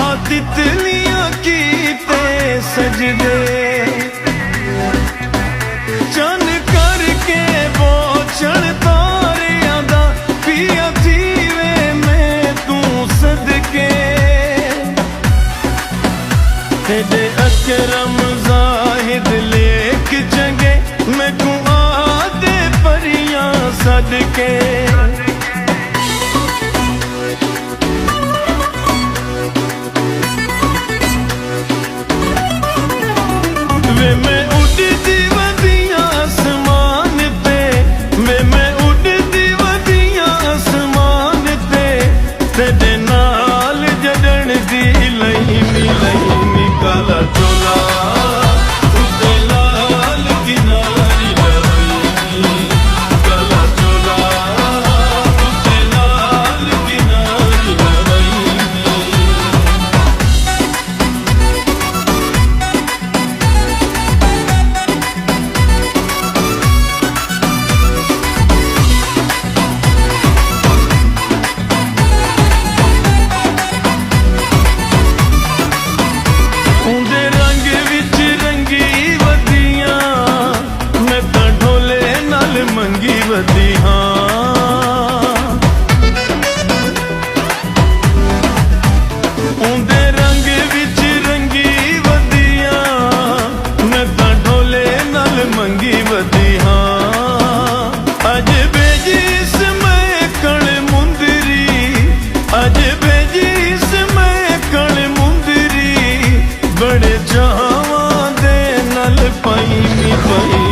आ तितलियां कीते सजदे चन करके बोचण तारियां दा पिया थीवे मैं तू सदके तेरे अकरम जाहिद लेक चंगे मैं तू आदे परियां सदके वे मैं उड़दी वदियां आसमान पे वे मैं उड़दी वदियां आसमान पे तेरे नाल जड़न दी लईनी काला चोला उत्ते लाल किनारी लईनी काला चोला उत्ते लाल किनारी लईनी उंदे रंग विच रंगी वदियां मैं तां ढोले नाल मंगी वदी हां उंदे रंग विच रंगी वदियां मैं तां ढोले नाल मंगी वदी हां अज बेजीस मैं कण मुंदरी अज बेजीस मैं कण मुंदरी बड़े चावां दे नल पाई नी पाई